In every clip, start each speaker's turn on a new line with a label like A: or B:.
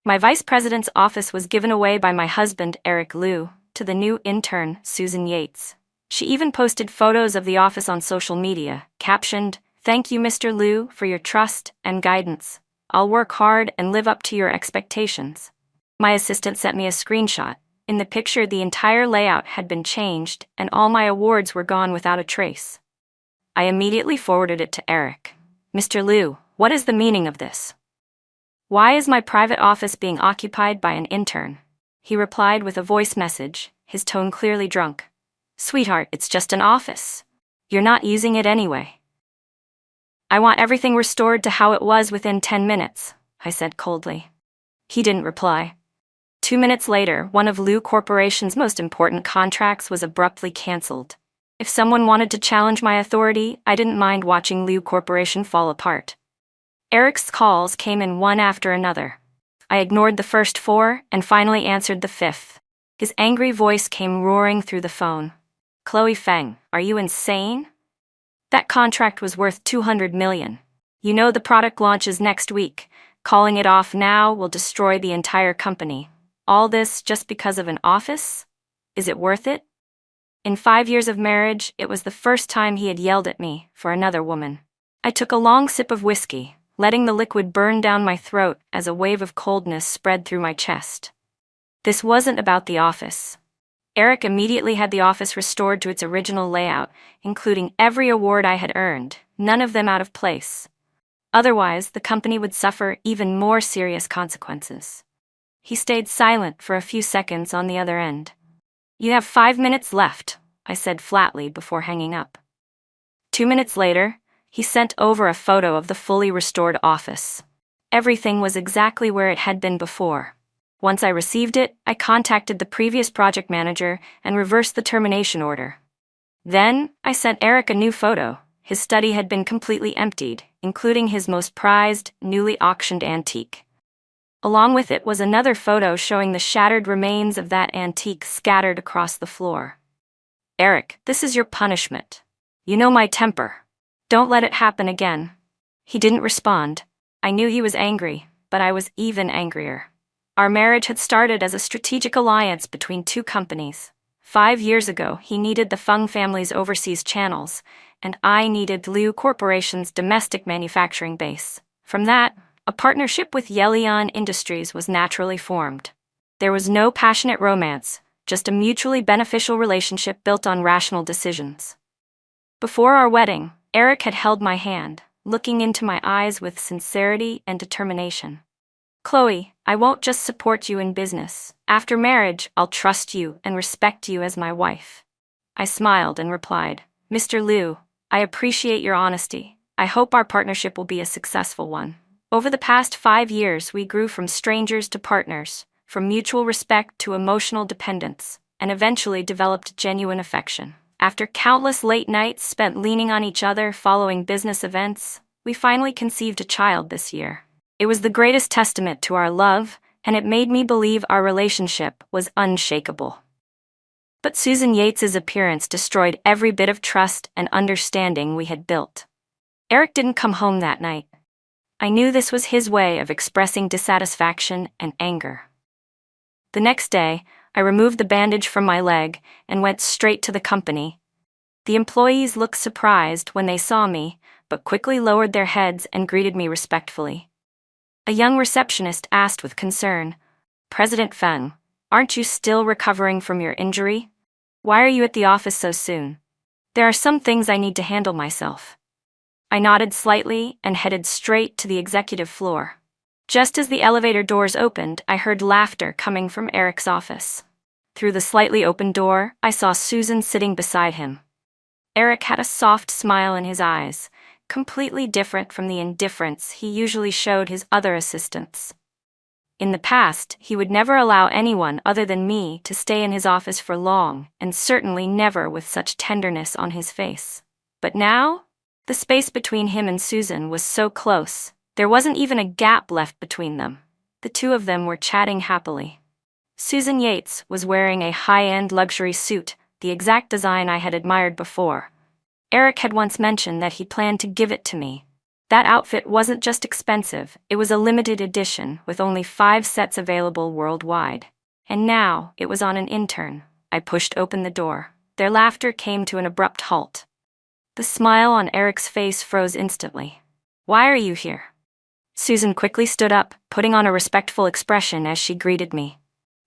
A: My vice president's office was given away by my husband, Eric Liu, to the new intern, Susan Yates. She even posted photos of the office on social media, captioned, "Thank you, Mr. Liu, for your trust and guidance. I'll work hard and live up to your expectations." My assistant sent me a screenshot. In the picture, the entire layout had been changed, and all my awards were gone without a trace. I immediately forwarded it to Eric. "Mr. Liu, what is the meaning of this? Why is my private office being occupied by an intern?" He replied with a voice message, his tone clearly drunk. "Sweetheart, it's just an office. You're not using it anyway." "I want everything restored to how it was within 10 minutes, I said coldly. He didn't reply. 2 minutes later, one of Liu Corporation's most important contracts was abruptly cancelled. If someone wanted to challenge my authority, I didn't mind watching Liu Corporation fall apart. Eric's calls came in one after another. I ignored the first 4 and finally answered the 5th. His angry voice came roaring through the phone. "Chloe Feng, are you insane? That contract was worth $200 million. You know the product launches next week. Calling it off now will destroy the entire company. All this just because of an office? Is it worth it?" In 5 years of marriage, it was the first time he had yelled at me for another woman. I took a long sip of whiskey, letting the liquid burn down my throat as a wave of coldness spread through my chest. This wasn't about the office. Eric immediately had the office restored to its original layout, including every award I had earned, none of them out of place. Otherwise, the company would suffer even more serious consequences. He stayed silent for a few seconds on the other end. "You have 5 minutes left," I said flatly before hanging up. 2 minutes later, he sent over a photo of the fully restored office. Everything was exactly where it had been before. Once I received it, I contacted the previous project manager and reversed the termination order. Then, I sent Eric a new photo. His study had been completely emptied, including his most prized, newly auctioned antique. Along with it was another photo showing the shattered remains of that antique scattered across the floor. "Eric, this is your punishment. You know my temper. Don't let it happen again." He didn't respond. I knew he was angry, but I was even angrier. Our marriage had started as a strategic alliance between 2 companies. 5 years ago, he needed the Feng family's overseas channels, and I needed Liu Corporation's domestic manufacturing base. From that, a partnership with Yelian Industries was naturally formed. There was no passionate romance, just a mutually beneficial relationship built on rational decisions. Before our wedding, Eric had held my hand, looking into my eyes with sincerity and determination. "Chloe, I won't just support you in business. After marriage, I'll trust you and respect you as my wife." I smiled and replied, "Mr. Liu, I appreciate your honesty. I hope our partnership will be a successful one." Over the past 5 years, we grew from strangers to partners, from mutual respect to emotional dependence, and eventually developed genuine affection. After countless late nights spent leaning on each other following business events, we finally conceived a child this year. It was the greatest testament to our love, and it made me believe our relationship was unshakable. But Susan Yates's appearance destroyed every bit of trust and understanding we had built. Eric didn't come home that night. I knew this was his way of expressing dissatisfaction and anger. The next day, I removed the bandage from my leg and went straight to the company. The employees looked surprised when they saw me, but quickly lowered their heads and greeted me respectfully. A young receptionist asked with concern, "President Feng, aren't you still recovering from your injury? Why are you at the office so soon?" "There are some things I need to handle myself." I nodded slightly and headed straight to the executive floor. Just as the elevator doors opened, I heard laughter coming from Eric's office. Through the slightly open door, I saw Susan sitting beside him. Eric had a soft smile in his eyes, completely different from the indifference he usually showed his other assistants. In the past, he would never allow anyone other than me to stay in his office for long, and certainly never with such tenderness on his face. But now, the space between him and Susan was so close, there wasn't even a gap left between them. The two of them were chatting happily. Susan Yates was wearing a high-end luxury suit, the exact design I had admired before. Eric had once mentioned that he planned to give it to me. That outfit wasn't just expensive, it was a limited edition with only 5 sets available worldwide. And now, it was on an intern. I pushed open the door. Their laughter came to an abrupt halt. The smile on Eric's face froze instantly. "Why are you here?" Susan quickly stood up, putting on a respectful expression as she greeted me.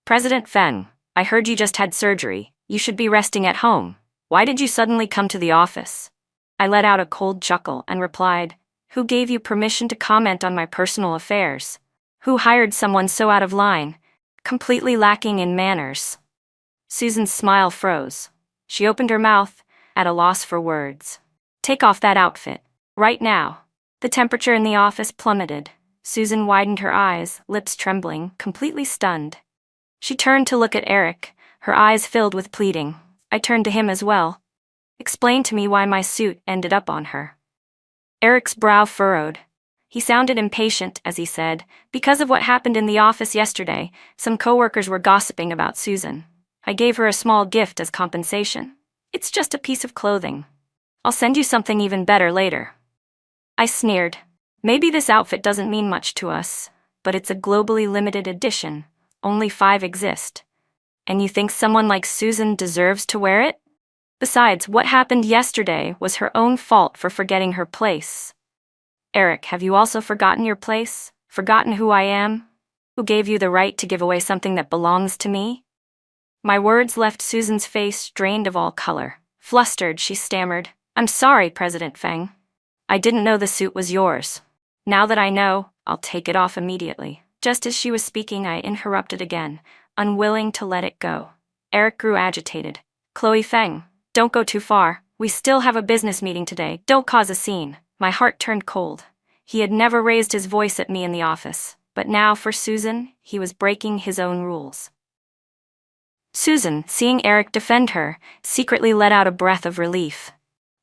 A: "President Feng, I heard you just had surgery. You should be resting at home. Why did you suddenly come to the office?" I let out a cold chuckle and replied, "Who gave you permission to comment on my personal affairs? Who hired someone so out of line, completely lacking in manners?" Susan's smile froze. She opened her mouth, at a loss for words. "Take off that outfit. Right now." The temperature in the office plummeted. Susan widened her eyes, lips trembling, completely stunned. She turned to look at Eric, her eyes filled with pleading. I turned to him as well. "Explain to me why my suit ended up on her." Eric's brow furrowed. He sounded impatient as he said, "Because of what happened in the office yesterday, some coworkers were gossiping about Susan. I gave her a small gift as compensation. It's just a piece of clothing. I'll send you something even better later." I sneered. "Maybe this outfit doesn't mean much to us, but it's a globally limited edition. Only 5 exist. And you think someone like Susan deserves to wear it? Besides, what happened yesterday was her own fault for forgetting her place." "Eric, have you also forgotten your place? Forgotten who I am? Who gave you the right to give away something that belongs to me?" My words left Susan's face drained of all color. Flustered, she stammered, "I'm sorry, President Feng. I didn't know the suit was yours. Now that I know, I'll take it off immediately." Just as she was speaking, I interrupted again, unwilling to let it go. Eric grew agitated. "Chloe Feng, don't go too far. We still have a business meeting today. Don't cause a scene." My heart turned cold. He had never raised his voice at me in the office, but now for Susan, he was breaking his own rules. Susan, seeing Eric defend her, secretly let out a breath of relief.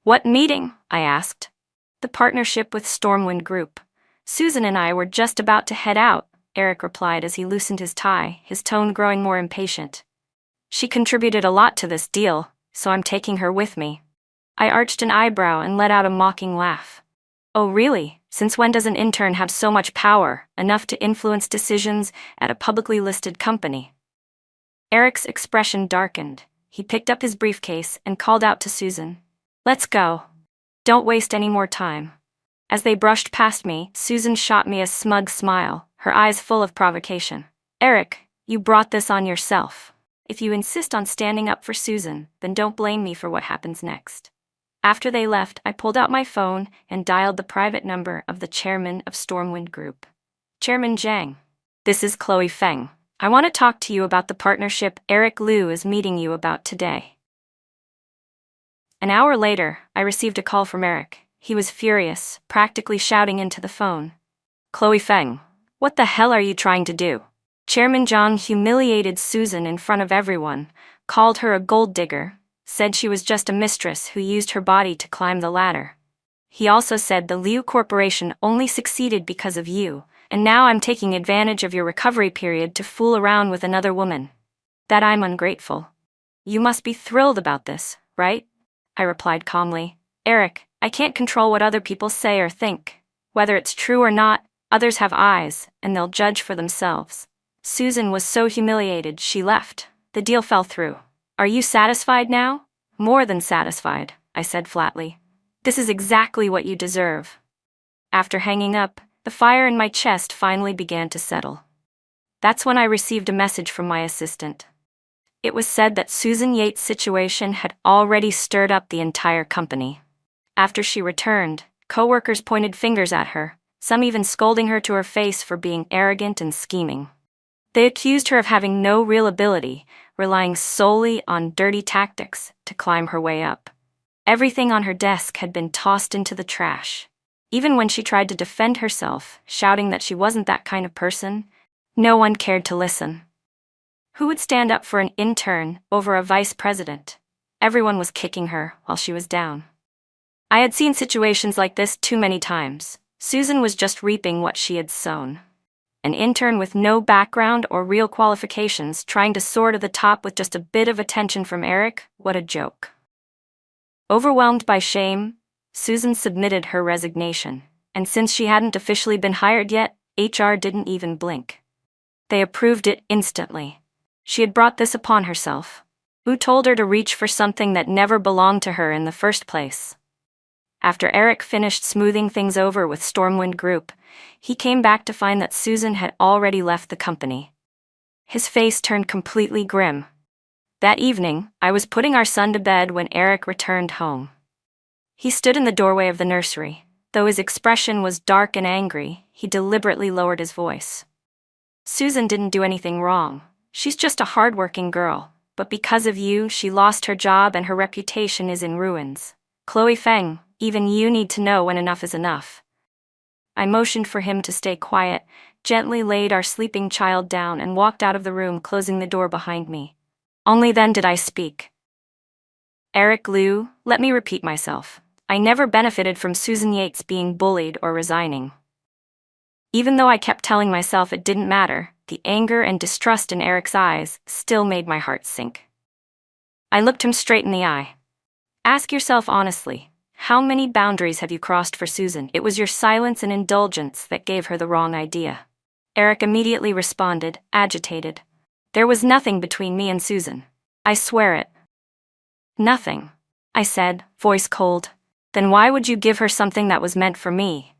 A: "What meeting?" I asked. "The partnership with Stormwind Group. Susan and I were just about to head out," Eric replied as he loosened his tie, his tone growing more impatient. "She contributed a lot to this deal, so I'm taking her with me." I arched an eyebrow and let out a mocking laugh. "Oh really? Since when does an intern have so much power, enough to influence decisions at a publicly listed company?" Eric's expression darkened. He picked up his briefcase and called out to Susan, "Let's go. Don't waste any more time." As they brushed past me, Susan shot me a smug smile, her eyes full of provocation. "Eric, you brought this on yourself. If you insist on standing up for Susan, then don't blame me for what happens next." After they left, I pulled out my phone and dialed the private number of the chairman of Stormwind Group. "Chairman Zhang, this is Chloe Feng. I want to talk to you about the partnership Eric Liu is meeting you about today." An hour later, I received a call from Eric. He was furious, practically shouting into the phone. "Chloe Feng, what the hell are you trying to do?" Chairman Zhang humiliated Susan in front of everyone, called her a gold digger, said she was just a mistress who used her body to climb the ladder. He also said the Liu Corporation only succeeded because of you, and now I'm taking advantage of your recovery period to fool around with another woman. That I'm ungrateful. You must be thrilled about this, right? I replied calmly. "Eric, I can't control what other people say or think. Whether it's true or not, others have eyes, and they'll judge for themselves." Susan was so humiliated she left. The deal fell through. "Are you satisfied now?" "More than satisfied," I said flatly. "This is exactly what you deserve." After hanging up, the fire in my chest finally began to settle. That's when I received a message from my assistant. It was said that Susan Yates' situation had already stirred up the entire company. After she returned, coworkers pointed fingers at her, some even scolding her to her face for being arrogant and scheming. They accused her of having no real ability, relying solely on dirty tactics to climb her way up. Everything on her desk had been tossed into the trash. Even when she tried to defend herself, shouting that she wasn't that kind of person, no one cared to listen. Who would stand up for an intern over a vice president? Everyone was kicking her while she was down. I had seen situations like this too many times. Susan was just reaping what she had sown. An intern with no background or real qualifications trying to soar to the top with just a bit of attention from Eric? What a joke. Overwhelmed by shame, Susan submitted her resignation. And since she hadn't officially been hired yet, HR didn't even blink. They approved it instantly. She had brought this upon herself. Who told her to reach for something that never belonged to her in the first place? After Eric finished smoothing things over with Stormwind Group, he came back to find that Susan had already left the company. His face turned completely grim. That evening, I was putting our son to bed when Eric returned home. He stood in the doorway of the nursery. Though his expression was dark and angry, he deliberately lowered his voice. Susan didn't do anything wrong. She's just a hardworking girl. But because of you, she lost her job and her reputation is in ruins. Chloe Feng, even you need to know when enough is enough. I motioned for him to stay quiet, gently laid our sleeping child down and walked out of the room, closing the door behind me. Only then did I speak. Eric Liu, let me repeat myself. I never benefited from Susan Yates being bullied or resigning. Even though I kept telling myself it didn't matter, the anger and distrust in Eric's eyes still made my heart sink. I looked him straight in the eye. Ask yourself honestly, how many boundaries have you crossed for Susan? It was your silence and indulgence that gave her the wrong idea. Eric immediately responded, agitated. There was nothing between me and Susan. I swear it. Nothing, I said, voice cold. Then why would you give her something that was meant for me?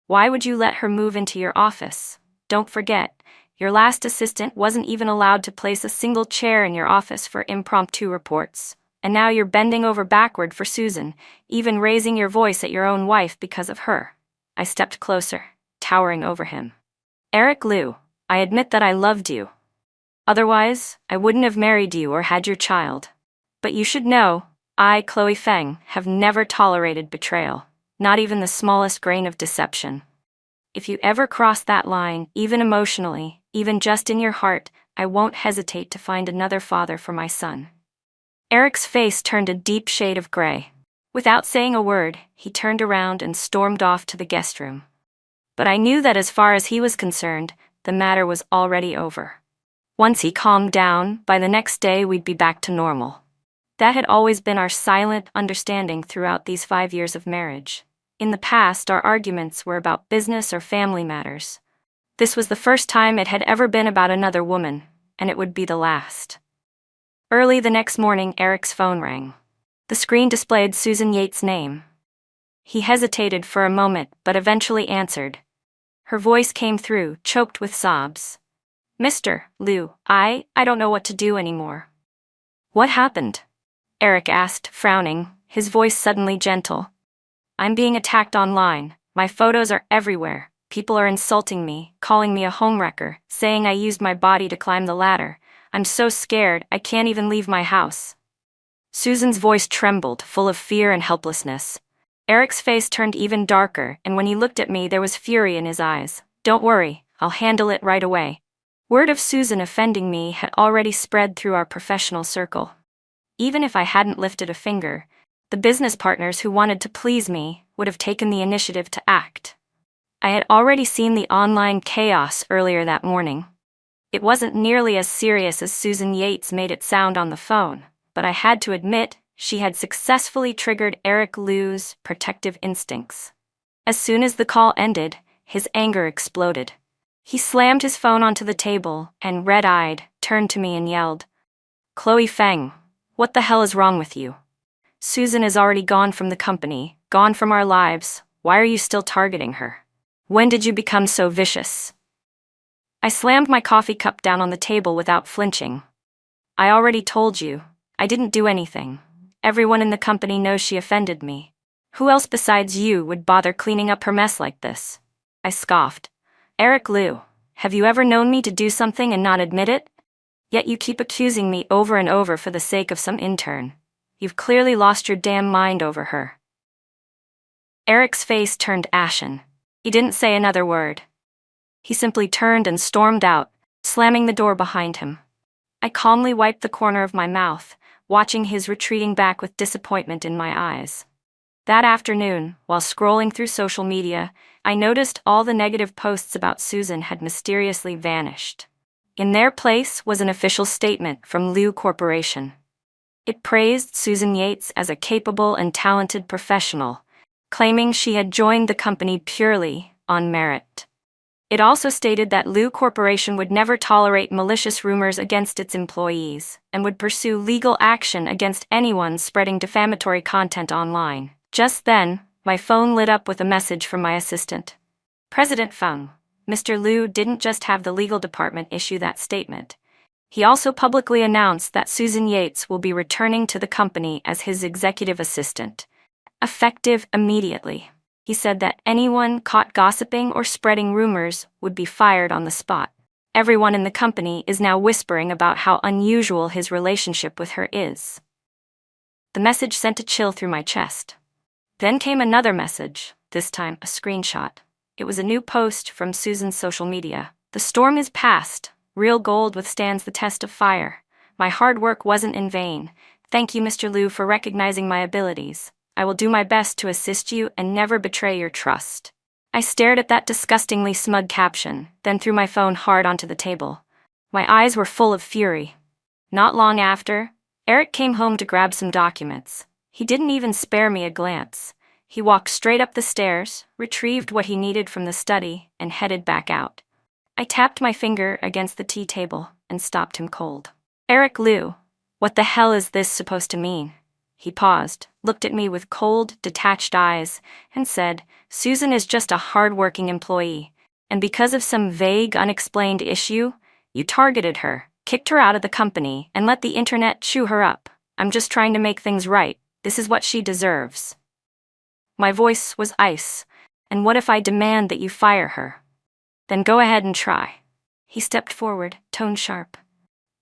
A: Why would you let her move into your office? Don't forget, your last assistant wasn't even allowed to place a single chair in your office for impromptu reports. And now you're bending over backward for Susan, even raising your voice at your own wife because of her. I stepped closer, towering over him. Eric Liu, I admit that I loved you. Otherwise, I wouldn't have married you or had your child. But you should know, I, Chloe Feng, have never tolerated betrayal, not even the smallest grain of deception. If you ever cross that line, even emotionally, even just in your heart, I won't hesitate to find another father for my son. Eric's face turned a deep shade of gray. Without saying a word, he turned around and stormed off to the guest room. But I knew that as far as he was concerned, the matter was already over. Once he calmed down, by the next day we'd be back to normal. That had always been our silent understanding throughout these 5 years of marriage. In the past, our arguments were about business or family matters. This was the first time it had ever been about another woman, and it would be the last. Early the next morning, Eric's phone rang. The screen displayed Susan Yates' name. He hesitated for a moment, but eventually answered. Her voice came through, choked with sobs. Mr. Liu, I don't know what to do anymore. What happened? Eric asked, frowning, his voice suddenly gentle. I'm being attacked online. My photos are everywhere. People are insulting me, calling me a homewrecker, saying I used my body to climb the ladder. I'm so scared, I can't even leave my house. Susan's voice trembled, full of fear and helplessness. Eric's face turned even darker, and when he looked at me, there was fury in his eyes. Don't worry, I'll handle it right away. Word of Susan offending me had already spread through our professional circle. Even if I hadn't lifted a finger, the business partners who wanted to please me would have taken the initiative to act. I had already seen the online chaos earlier that morning. It wasn't nearly as serious as Susan Yates made it sound on the phone, but I had to admit she had successfully triggered Eric Liu's protective instincts. As soon as the call ended, his anger exploded. He slammed his phone onto the table and, red-eyed, turned to me and yelled, Chloe Feng, what the hell is wrong with you? Susan is already gone from the company, gone from our lives. Why are you still targeting her? When did you become so vicious? I slammed my coffee cup down on the table without flinching. I already told you, I didn't do anything. Everyone in the company knows she offended me. Who else besides you would bother cleaning up her mess like this? I scoffed. Eric Liu, have you ever known me to do something and not admit it? Yet you keep accusing me over and over for the sake of some intern. You've clearly lost your damn mind over her. Eric's face turned ashen. He didn't say another word. He simply turned and stormed out, slamming the door behind him. I calmly wiped the corner of my mouth, watching his retreating back with disappointment in my eyes. That afternoon, while scrolling through social media, I noticed all the negative posts about Susan had mysteriously vanished. In their place was an official statement from Liu Corporation. It praised Susan Yates as a capable and talented professional, claiming she had joined the company purely on merit. It also stated that Lu Corporation would never tolerate malicious rumors against its employees and would pursue legal action against anyone spreading defamatory content online. Just then, my phone lit up with a message from my assistant. President Feng, Mr. Lu didn't just have the legal department issue that statement. He also publicly announced that Susan Yates will be returning to the company as his executive assistant, effective immediately. He said that anyone caught gossiping or spreading rumors would be fired on the spot. Everyone in the company is now whispering about how unusual his relationship with her is. The message sent a chill through my chest. Then came another message, this time a screenshot. It was a new post from Susan's social media. The storm is past. Real gold withstands the test of fire. My hard work wasn't in vain. Thank you, Mr. Lu, for recognizing my abilities. I will do my best to assist you and never betray your trust. I stared at that disgustingly smug caption, then threw my phone hard onto the table. My eyes were full of fury. Not long after, Eric came home to grab some documents. He didn't even spare me a glance. He walked straight up the stairs, retrieved what he needed from the study, and headed back out. I tapped my finger against the tea table and stopped him cold. Eric Lu, what the hell is this supposed to mean? He paused, looked at me with cold, detached eyes, and said, Susan is just a hard-working employee, and because of some vague, unexplained issue, you targeted her, kicked her out of the company, and let the internet chew her up. I'm just trying to make things right. This is what she deserves. My voice was ice. And what if I demand that you fire her? Then go ahead and try. He stepped forward, tone sharp.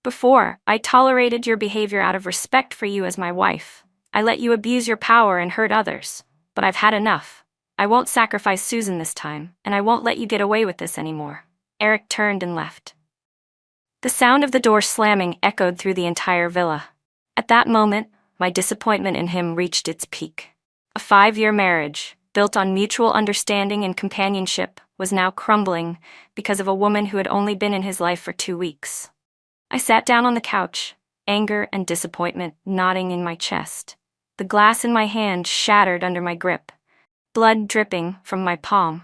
A: Before, I tolerated your behavior out of respect for you as my wife. I let you abuse your power and hurt others, but I've had enough. I won't sacrifice Susan this time, and I won't let you get away with this anymore. Eric turned and left. The sound of the door slamming echoed through the entire villa. At that moment, my disappointment in him reached its peak. A 5-year marriage, built on mutual understanding and companionship, was now crumbling because of a woman who had only been in his life for 2 weeks. I sat down on the couch, anger and disappointment knotting in my chest. The glass in my hand shattered under my grip, blood dripping from my palm.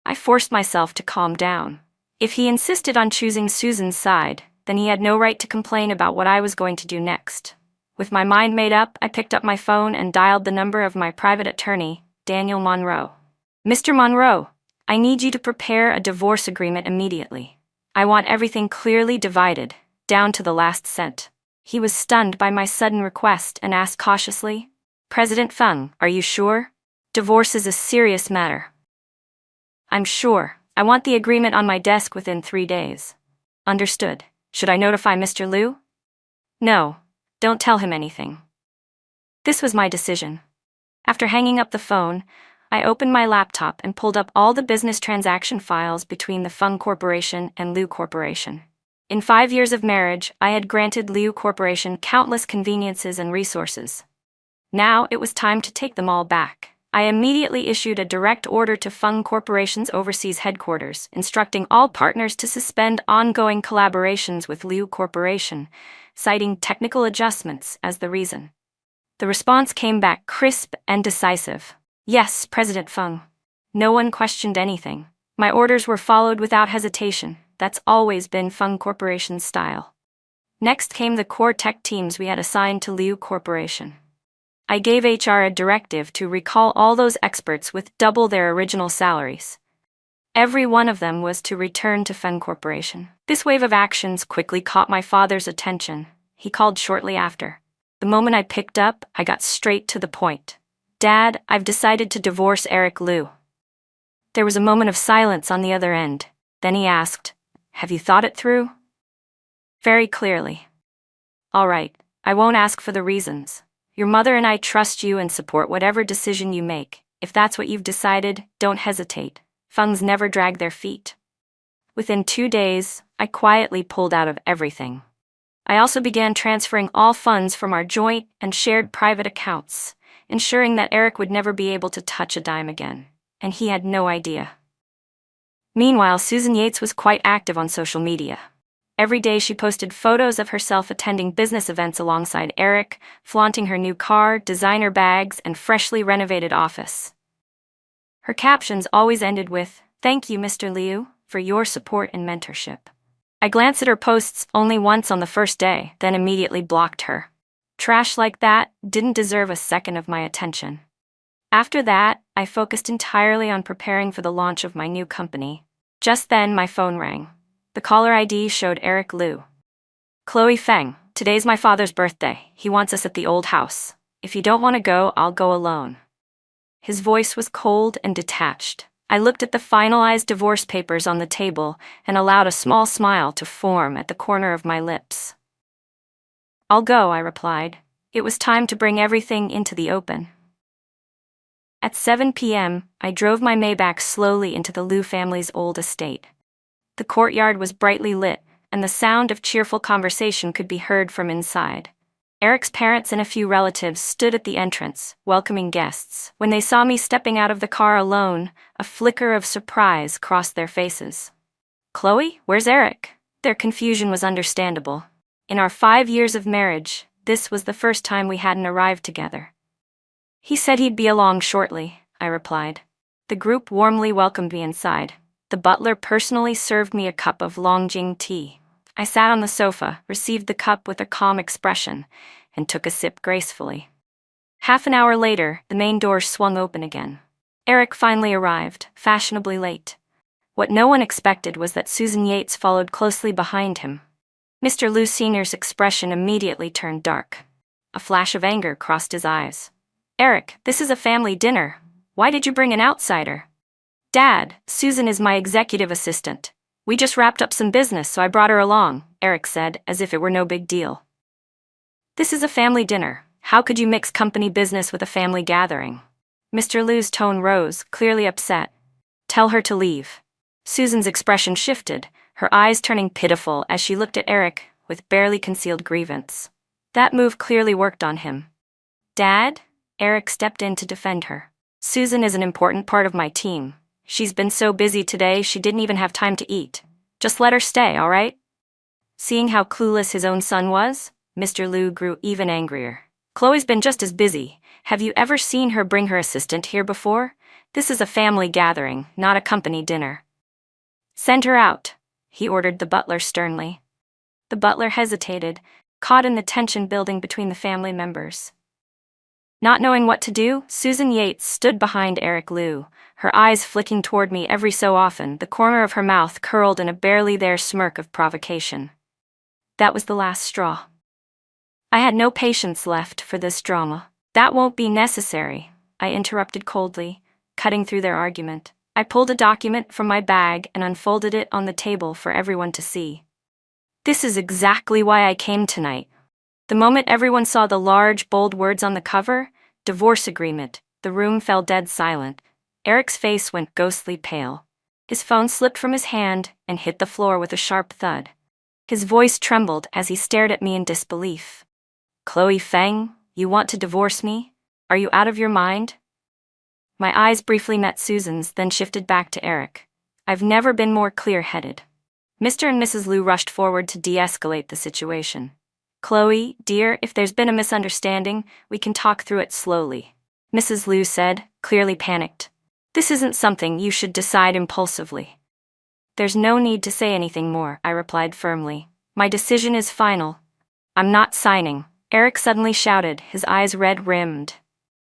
A: I forced myself to calm down. If he insisted on choosing Susan's side, then he had no right to complain about what I was going to do next. With my mind made up, I picked up my phone and dialed the number of my private attorney, Daniel Monroe. Mr. Monroe, I need you to prepare a divorce agreement immediately. I want everything clearly divided, down to the last cent. He was stunned by my sudden request and asked cautiously, President Feng, are you sure? Divorce is a serious matter. I'm sure. I want the agreement on my desk within 3 days. Understood. Should I notify Mr. Lu? No. Don't tell him anything. This was my decision. After hanging up the phone, I opened my laptop and pulled up all the business transaction files between the Feng Corporation and Lu Corporation. In 5 years of marriage, I had granted Lu Corporation countless conveniences and resources. Now it was time to take them all back. I immediately issued a direct order to Feng Corporation's overseas headquarters, instructing all partners to suspend ongoing collaborations with Lu Corporation, citing technical adjustments as the reason. The response came back crisp and decisive. Yes, President Feng. No one questioned anything. My orders were followed without hesitation. That's always been Feng Corporation's style. Next came the core tech teams we had assigned to Lu Corporation. I gave HR a directive to recall all those experts with double their original salaries. Every one of them was to return to Feng Corporation. This wave of actions quickly caught my father's attention. He called shortly after. The moment I picked up, I got straight to the point. Dad, I've decided to divorce Eric Lu. There was a moment of silence on the other end. Then he asked, Have you thought it through? Very clearly. All right, I won't ask for the reasons. Your mother and I trust you and support whatever decision you make. If that's what you've decided, don't hesitate. Fengs never drag their feet. Within 2 days, I quietly pulled out of everything. I also began transferring all funds from our joint and shared private accounts, ensuring that Eric would never be able to touch a dime again, and he had no idea. Meanwhile, Susan Yates was quite active on social media. Every day she posted photos of herself attending business events alongside Eric, flaunting her new car, designer bags, and freshly renovated office. Her captions always ended with, "Thank you, Mr. Liu, for your support and mentorship." I glanced at her posts only once on the first day, then immediately blocked her. Trash like that didn't deserve a second of my attention. After that, I focused entirely on preparing for the launch of my new company. Just then, my phone rang. The caller ID showed Eric Liu. "Chloe Feng, today's my father's birthday. He wants us at the old house. If you don't want to go, I'll go alone." His voice was cold and detached. I looked at the finalized divorce papers on the table and allowed a small smile to form at the corner of my lips. "I'll go," I replied. It was time to bring everything into the open. At 7 p.m., I drove my Maybach slowly into the Liu family's old estate. The courtyard was brightly lit, and the sound of cheerful conversation could be heard from inside. Eric's parents and a few relatives stood at the entrance, welcoming guests. When they saw me stepping out of the car alone, a flicker of surprise crossed their faces. "Chloe, where's Eric?" Their confusion was understandable. In our 5 years of marriage, this was the first time we hadn't arrived together. "He said he'd be along shortly," I replied. The group warmly welcomed me inside. The butler personally served me a cup of Longjing tea. I sat on the sofa, received the cup with a calm expression, and took a sip gracefully. Half an hour later, the main door swung open again. Eric finally arrived, fashionably late. What no one expected was that Susan Yates followed closely behind him. Mr. Liu Sr.'s expression immediately turned dark. A flash of anger crossed his eyes. "Eric, this is a family dinner. Why did you bring an outsider?" "Dad, Susan is my executive assistant. We just wrapped up some business, so I brought her along," Eric said, as if it were no big deal. "This is a family dinner. How could you mix company business with a family gathering?" Mr. Liu's tone rose, clearly upset. "Tell her to leave." Susan's expression shifted, her eyes turning pitiful as she looked at Eric with barely concealed grievance. That move clearly worked on him. "Dad?" Eric stepped in to defend her. "Susan is an important part of my team. She's been so busy today she didn't even have time to eat. Just let her stay, all right?" Seeing how clueless his own son was, Mr. Liu grew even angrier. "Chloe's been just as busy. Have you ever seen her bring her assistant here before? This is a family gathering, not a company dinner." "Send her out," he ordered the butler sternly. The butler hesitated, caught in the tension building between the family members. Not knowing what to do, Susan Yates stood behind Eric Liu, her eyes flicking toward me every so often, the corner of her mouth curled in a barely there smirk of provocation. That was the last straw. I had no patience left for this drama. "That won't be necessary," I interrupted coldly, cutting through their argument. I pulled a document from my bag and unfolded it on the table for everyone to see. "This is exactly why I came tonight." The moment everyone saw the large, bold words on the cover, "Divorce Agreement," the room fell dead silent. Eric's face went ghostly pale. His phone slipped from his hand and hit the floor with a sharp thud. His voice trembled as he stared at me in disbelief. "Chloe Feng, you want to divorce me? Are you out of your mind?" My eyes briefly met Susan's, then shifted back to Eric. I've never been more clear-headed. Mr. and Mrs. Liu rushed forward to de-escalate the situation. "Chloe, dear, if there's been a misunderstanding, we can talk through it slowly," Mrs. Liu said, clearly panicked. "This isn't something you should decide impulsively." "There's no need to say anything more," I replied firmly. "My decision is final. I'm not signing," Eric suddenly shouted, his eyes red-rimmed.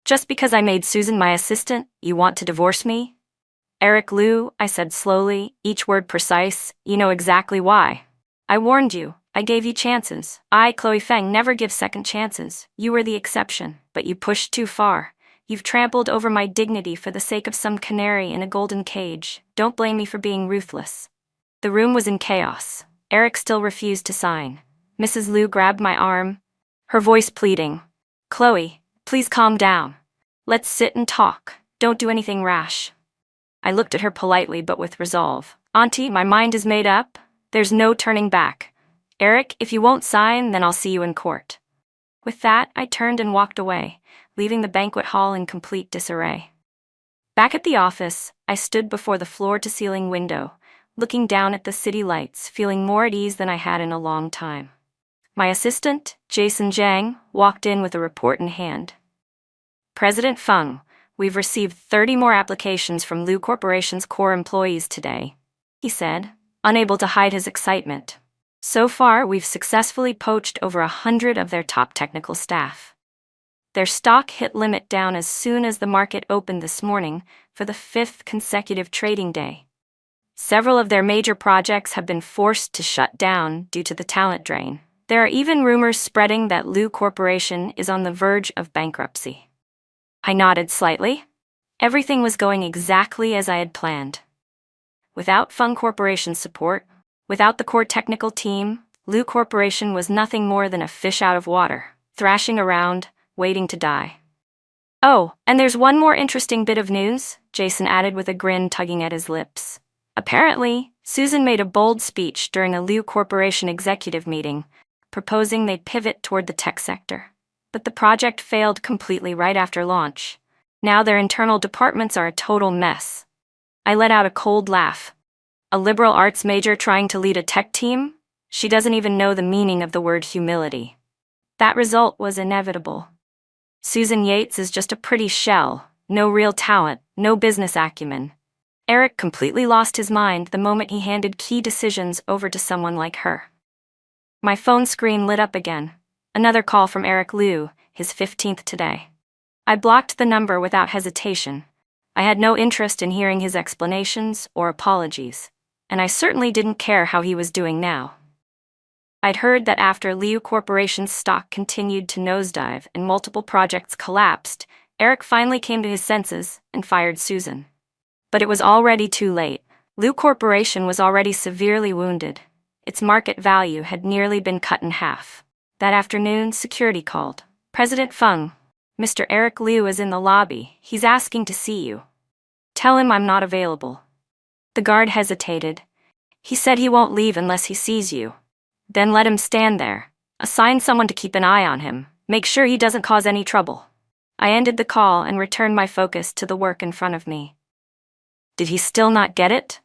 A: "Just because I made Susan my assistant, you want to divorce me?" "Eric Liu," I said slowly, each word precise, "you know exactly why. I warned you. I gave you chances. I, Chloe Feng, never give second chances. You were the exception, but you pushed too far. You've trampled over my dignity for the sake of some canary in a golden cage. Don't blame me for being ruthless." The room was in chaos. Eric still refused to sign. Mrs. Liu grabbed my arm, her voice pleading. "Chloe, please calm down. Let's sit and talk. Don't do anything rash." I looked at her politely but with resolve. "Auntie, my mind is made up. There's no turning back. Eric, if you won't sign, then I'll see you in court." With that, I turned and walked away, leaving the banquet hall in complete disarray. Back at the office, I stood before the floor-to-ceiling window, looking down at the city lights, feeling more at ease than I had in a long time. My assistant, Jason Zhang, walked in with a report in hand. "President Feng, We've received 30 more applications from Lu Corporation's core employees today, he said, unable to hide his excitement. So far, we've successfully poached over 100 of their top technical staff. Their stock hit limit down as soon as the market opened this morning for the 5th consecutive trading day. Several of their major projects have been forced to shut down due to the talent drain. There are even rumors spreading that Lu Corporation is on the verge of bankruptcy. I nodded slightly. Everything was going exactly as I had planned. Without Fung Corporation's support, without the core technical team, Lu Corporation was nothing more than a fish out of water, thrashing around, waiting to die. Oh, and there's one more interesting bit of news, Jason added with a grin tugging at his lips. Apparently, Susan made a bold speech during a Lu Corporation executive meeting, proposing they'd pivot toward the tech sector. But the project failed completely right after launch. Now their internal departments are a total mess. I let out a cold laugh. A liberal arts major trying to lead a tech team? She doesn't even know the meaning of the word humility. That result was inevitable. Susan Yates is just a pretty shell, no real talent, no business acumen. Eric completely lost his mind the moment he handed key decisions over to someone like her. My phone screen lit up again. Another call from Eric Liu, his 15th today. I blocked the number without hesitation. I had no interest in hearing his explanations or apologies, and I certainly didn't care how he was doing now. I'd heard that after Liu Corporation's stock continued to nosedive and multiple projects collapsed, Eric finally came to his senses and fired Susan. But it was already too late. Liu Corporation was already severely wounded. Its market value had nearly been cut in half. That afternoon, security called. President Fung, Mr. Eric Liu is in the lobby. He's asking to see you. Tell him I'm not available. The guard hesitated. He said he won't leave unless he sees you. Then let him stand there. Assign someone to keep an eye on him. Make sure he doesn't cause any trouble. I ended the call and returned my focus to the work in front of me. Did he still not get it?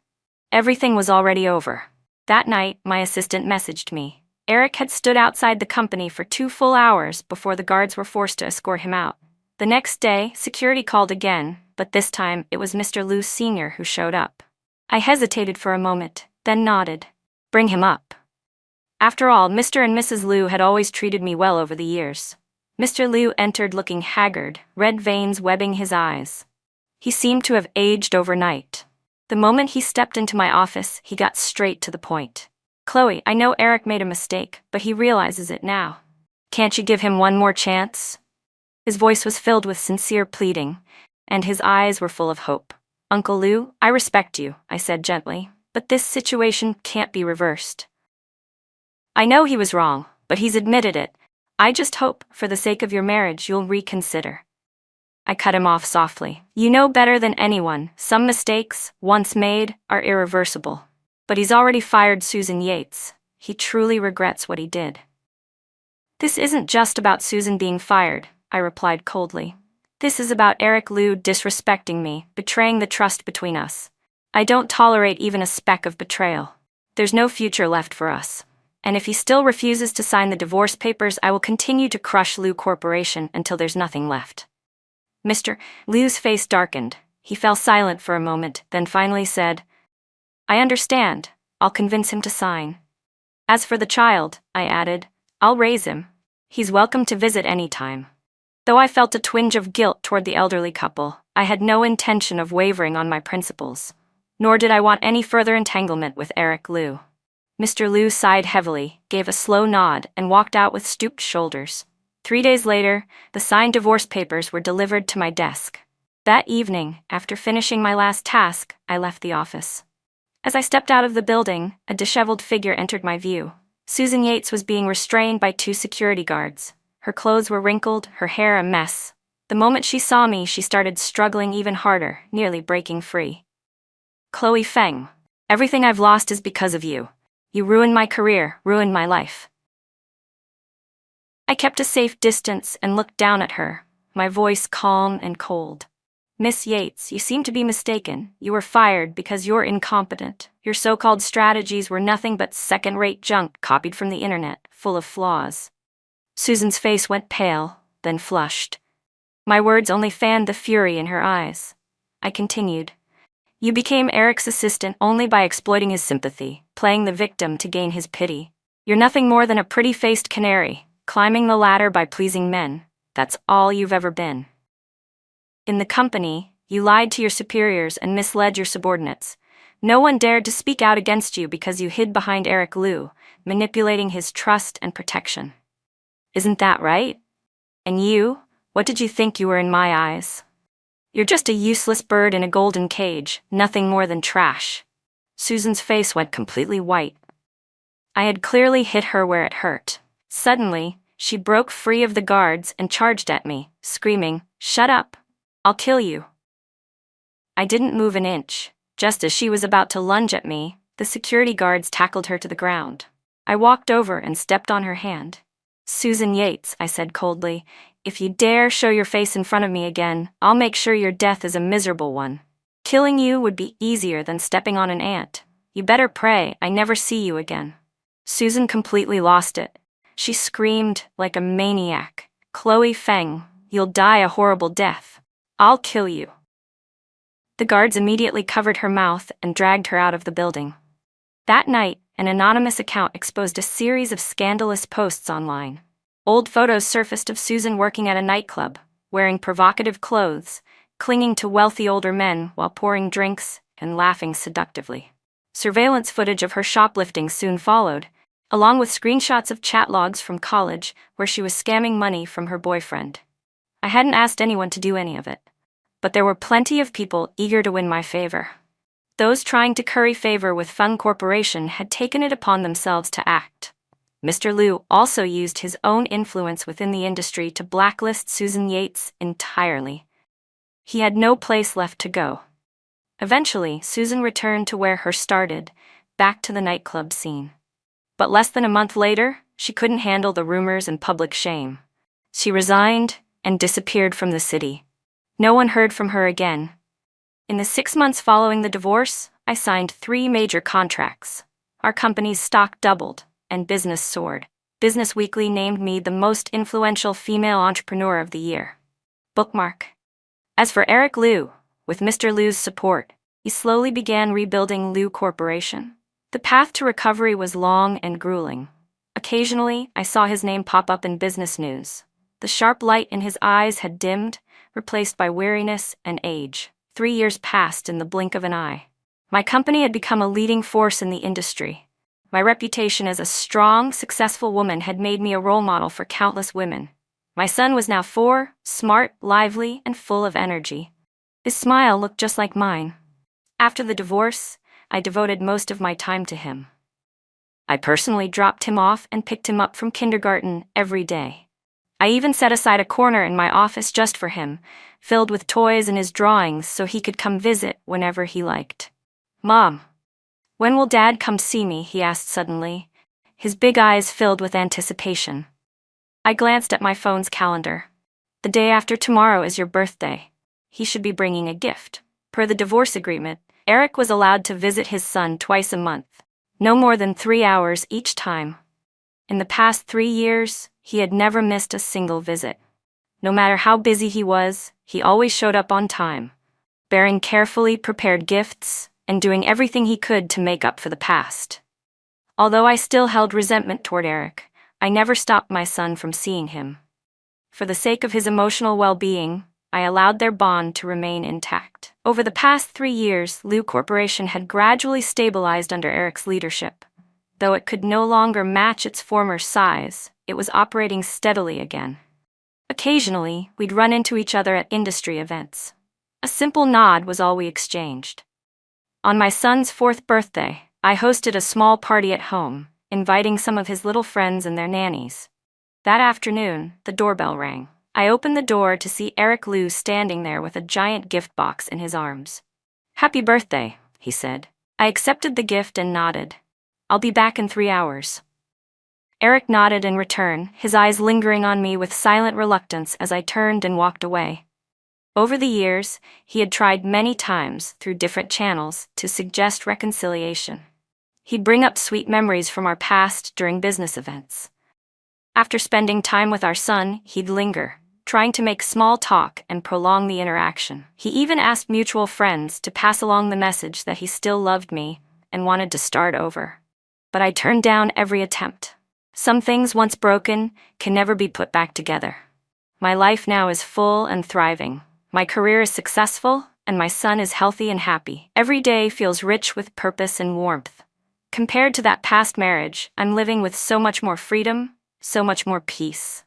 A: Everything was already over. That night, my assistant messaged me. Eric had stood outside the company for 2 full hours before the guards were forced to escort him out. The next day, security called again, but this time it was Mr. Liu Sr. who showed up. I hesitated for a moment, then nodded. Bring him up. After all, Mr. and Mrs. Liu had always treated me well over the years. Mr. Liu entered looking haggard, red veins webbing his eyes. He seemed to have aged overnight. The moment he stepped into my office, he got straight to the point. Chloe, I know Eric made a mistake, but he realizes it now. Can't you give him one more chance? His voice was filled with sincere pleading, and his eyes were full of hope. Uncle Liu, I respect you, I said gently, but this situation can't be reversed. I know he was wrong, but he's admitted it. I just hope, for the sake of your marriage, you'll reconsider. I cut him off softly. You know better than anyone, some mistakes, once made, are irreversible. But he's already fired Susan Yates. He truly regrets what he did. This isn't just about Susan being fired, I replied coldly. This is about Eric Liu disrespecting me, betraying the trust between us. I don't tolerate even a speck of betrayal. There's no future left for us. And if he still refuses to sign the divorce papers, I will continue to crush Liu Corporation until there's nothing left. Mr. Liu's face darkened. He fell silent for a moment, then finally said, I understand. I'll convince him to sign. As for the child, I added, I'll raise him. He's welcome to visit any time. Though I felt a twinge of guilt toward the elderly couple, I had no intention of wavering on my principles. Nor did I want any further entanglement with Eric Liu. Mr. Liu sighed heavily, gave a slow nod, and walked out with stooped shoulders. 3 days later, the signed divorce papers were delivered to my desk. That evening, after finishing my last task, I left the office. As I stepped out of the building, a disheveled figure entered my view. Susan Yates was being restrained by 2 security guards. Her clothes were wrinkled, her hair a mess. The moment she saw me, she started struggling even harder, nearly breaking free. Chloe Feng, everything I've lost is because of you. You ruined my career, ruined my life. I kept a safe distance and looked down at her, my voice calm and cold. Miss Yates, you seem to be mistaken. You were fired because you're incompetent. Your so-called strategies were nothing but second-rate junk copied from the internet, full of flaws. Susan's face went pale, then flushed. My words only fanned the fury in her eyes. I continued. You became Eric's assistant only by exploiting his sympathy, playing the victim to gain his pity. You're nothing more than a pretty-faced canary, climbing the ladder by pleasing men. That's all you've ever been. In the company, you lied to your superiors and misled your subordinates. No one dared to speak out against you because you hid behind Eric Liu, manipulating his trust and protection. Isn't that right? And you, what did you think you were in my eyes? You're just a useless bird in a golden cage, nothing more than trash. Susan's face went completely white. I had clearly hit her where it hurt. Suddenly, she broke free of the guards and charged at me, screaming, "Shut up! I'll kill you!" I didn't move an inch. Just as she was about to lunge at me, the security guards tackled her to the ground. I walked over and stepped on her hand. "Susan Yates," I said coldly, "if you dare show your face in front of me again, I'll make sure your death is a miserable one. Killing you would be easier than stepping on an ant. You better pray I never see you again." Susan completely lost it. She screamed like a maniac, "Chloe Feng, you'll die a horrible death. I'll kill you." The guards immediately covered her mouth and dragged her out of the building. That night, an anonymous account exposed a series of scandalous posts online. Old photos surfaced of Susan working at a nightclub, wearing provocative clothes, clinging to wealthy older men while pouring drinks and laughing seductively. Surveillance footage of her shoplifting soon followed, along with screenshots of chat logs from college where she was scamming money from her boyfriend. I hadn't asked anyone to do any of it, but there were plenty of people eager to win my favor. Those trying to curry favor with Feng Corporation had taken it upon themselves to act. Mr. Liu also used his own influence within the industry to blacklist Susan Yates entirely. He had no place left to go. Eventually, Susan returned to where her started, back to the nightclub scene. But less than a month later, she couldn't handle the rumors and public shame. She resigned and disappeared from the city. No one heard from her again. In the 6 months following the divorce, I signed 3 major contracts. Our company's stock doubled, and business soared. Business Weekly named me the most influential female entrepreneur of the year. Bookmark. As for Eric Liu, with Mr. Liu's support, he slowly began rebuilding Liu Corporation. The path to recovery was long and grueling. Occasionally, I saw his name pop up in business news. The sharp light in his eyes had dimmed, replaced by weariness and age. 3 years passed in the blink of an eye. My company had become a leading force in the industry. My reputation as a strong, successful woman had made me a role model for countless women. My son was now 4, smart, lively, and full of energy. His smile looked just like mine. After the divorce, I devoted most of my time to him. I personally dropped him off and picked him up from kindergarten every day. I even set aside a corner in my office just for him, filled with toys and his drawings so he could come visit whenever he liked. "Mom, when will Dad come see me?" he asked suddenly, his big eyes filled with anticipation. I glanced at my phone's calendar. "The day after tomorrow is your birthday. He should be bringing a gift." Per the divorce agreement, Eric was allowed to visit his son twice a month, no more than 3 hours each time. In the past 3 years, he had never missed a single visit. No matter how busy he was, he always showed up on time, bearing carefully prepared gifts and doing everything he could to make up for the past. Although I still held resentment toward Eric, I never stopped my son from seeing him. For the sake of his emotional well-being, I allowed their bond to remain intact. Over the past 3 years, Liu Corporation had gradually stabilized under Eric's leadership. Though it could no longer match its former size, it was operating steadily again. Occasionally, we'd run into each other at industry events. A simple nod was all we exchanged. On my son's 4th birthday, I hosted a small party at home, inviting some of his little friends and their nannies. That afternoon, the doorbell rang. I opened the door to see Eric Liu standing there with a giant gift box in his arms. "Happy birthday," he said. I accepted the gift and nodded. "I'll be back in 3 hours." Eric nodded in return, his eyes lingering on me with silent reluctance as I turned and walked away. Over the years, he had tried many times through different channels to suggest reconciliation. He'd bring up sweet memories from our past during business events. After spending time with our son, he'd linger, trying to make small talk and prolong the interaction. He even asked mutual friends to pass along the message that he still loved me and wanted to start over. But I turned down every attempt. Some things once broken can never be put back together. My life now is full and thriving. My career is successful, and my son is healthy and happy. Every day feels rich with purpose and warmth. Compared to that past marriage, I'm living with so much more freedom, so much more peace.